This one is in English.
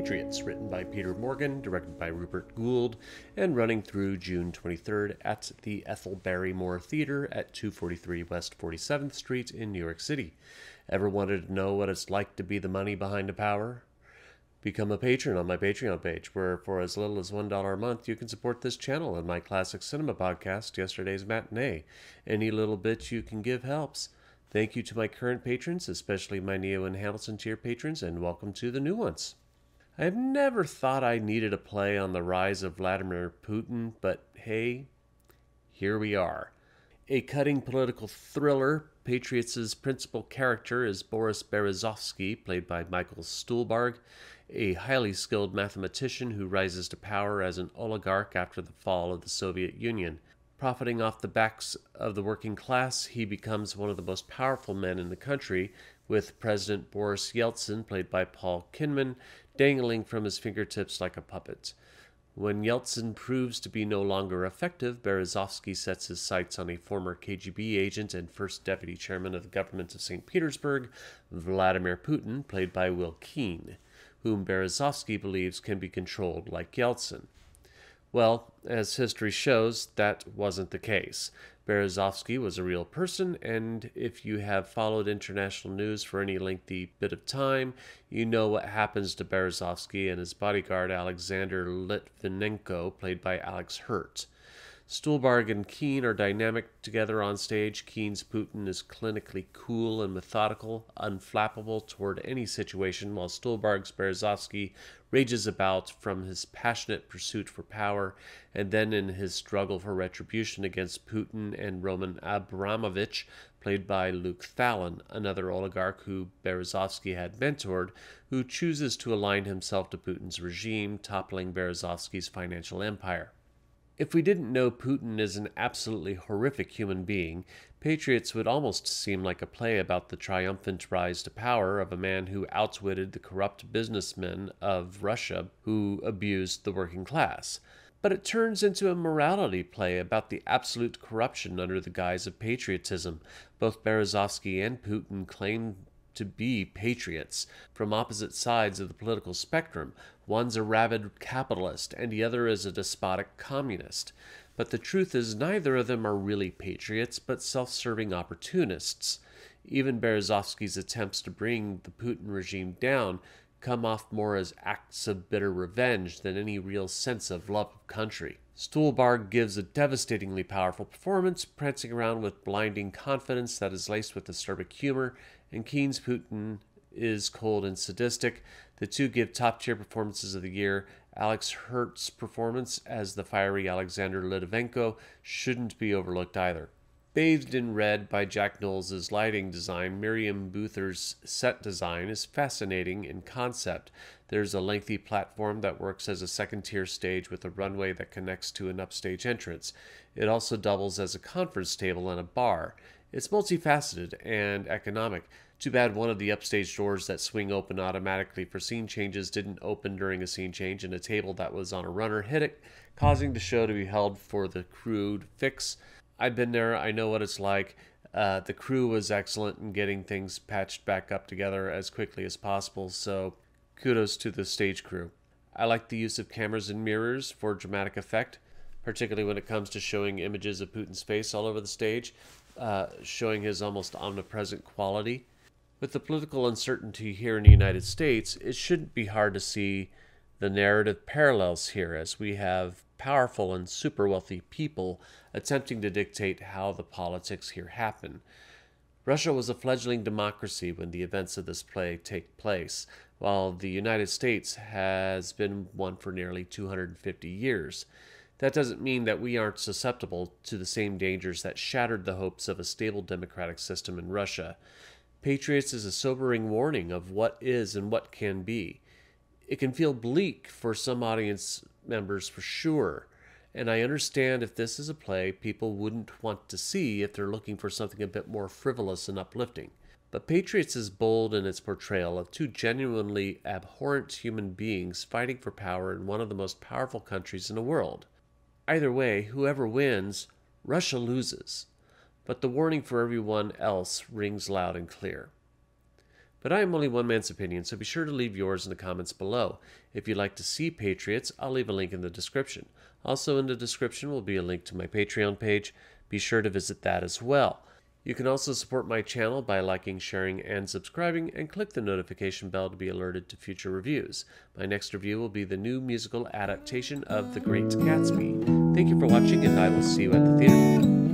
Patriots, written by Peter Morgan, directed by Rupert Goold, and running through June 23rd at the Ethel Barrymore Theater at 243 West 47th Street in New York City. Ever wanted to know what it's like to be the money behind the power? Become a patron on my Patreon page, where for as little as $1 a month, you can support this channel and my classic cinema podcast, Yesterday's Matinee. Any little bit you can give helps. Thank you to my current patrons, especially my Neo and Hamilton tier patrons, and welcome to the new ones. I have never thought I needed a play on the rise of Vladimir Putin, but hey, here we are. A cutting political thriller, Patriots' principal character is Boris Berezovsky, played by Michael Stuhlbarg, a highly skilled mathematician who rises to power as an oligarch after the fall of the Soviet Union. Profiting off the backs of the working class, he becomes one of the most powerful men in the country, with President Boris Yeltsin, played by Paul Kinman, dangling from his fingertips like a puppet. When Yeltsin proves to be no longer effective, Berezovsky sets his sights on a former KGB agent and first deputy chairman of the government of St. Petersburg, Vladimir Putin, played by Will Keane, whom Berezovsky believes can be controlled like Yeltsin. Well, as history shows, that wasn't the case. Berezovsky was a real person, and if you have followed international news for any lengthy bit of time, you know what happens to Berezovsky and his bodyguard Alexander Litvinenko, played by Alex Hurt. Stuhlbarg and Keane are dynamic together on stage. Keane's Putin is clinically cool and methodical, unflappable toward any situation, while Stuhlbarg's Berezovsky rages about from his passionate pursuit for power, and then in his struggle for retribution against Putin and Roman Abramovich, played by Luke Fallon, another oligarch who Berezovsky had mentored, who chooses to align himself to Putin's regime, toppling Berezovsky's financial empire. If we didn't know Putin is an absolutely horrific human being, Patriots would almost seem like a play about the triumphant rise to power of a man who outwitted the corrupt businessmen of Russia who abused the working class. But it turns into a morality play about the absolute corruption under the guise of patriotism. Both Berezovsky and Putin claim to be patriots from opposite sides of the political spectrum. One's a rabid capitalist and the other is a despotic communist. But the truth is neither of them are really patriots, but self-serving opportunists. Even Berezovsky's attempts to bring the Putin regime down come off more as acts of bitter revenge than any real sense of love of country. Stuhlbarg gives a devastatingly powerful performance, prancing around with blinding confidence that is laced with acerbic humor, and Keane's Putin is cold and sadistic. The two give top-tier performances of the year. Alex Hurt's performance as the fiery Alexander Litvinenko shouldn't be overlooked either. Bathed in red by Jack Knowles' lighting design, Miriam Buether's set design is fascinating in concept. There's a lengthy platform that works as a second-tier stage with a runway that connects to an upstage entrance. It also doubles as a conference table and a bar. It's multifaceted and economic. Too bad one of the upstage doors that swing open automatically for scene changes didn't open during a scene change, and a table that was on a runner hit it, causing the show to be held for the crew to fix. I've been there. I know what it's like. The crew was excellent in getting things patched back up together as quickly as possible, so kudos to the stage crew. I like the use of cameras and mirrors for dramatic effect, particularly when it comes to showing images of Putin's face all over the stage, showing his almost omnipresent quality. With the political uncertainty here in the United States, it shouldn't be hard to see the narrative parallels here, as we have powerful and super wealthy people attempting to dictate how the politics here happen. Russia was a fledgling democracy when the events of this play take place, while the United States has been one for nearly 250 years. That doesn't mean that we aren't susceptible to the same dangers that shattered the hopes of a stable democratic system in Russia. Patriots is a sobering warning of what is and what can be. It can feel bleak for some audience members for sure, and I understand if this is a play people wouldn't want to see if they're looking for something a bit more frivolous and uplifting. But Patriots is bold in its portrayal of two genuinely abhorrent human beings fighting for power in one of the most powerful countries in the world. Either way, whoever wins, Russia loses. But the warning for everyone else rings loud and clear. But I am only one man's opinion, so be sure to leave yours in the comments below. If you'd like to see Patriots, I'll leave a link in the description. Also in the description will be a link to my Patreon page. Be sure to visit that as well. You can also support my channel by liking, sharing, and subscribing, and click the notification bell to be alerted to future reviews. My next review will be the new musical adaptation of The Great Gatsby. Thank you for watching, and I will see you at the theater.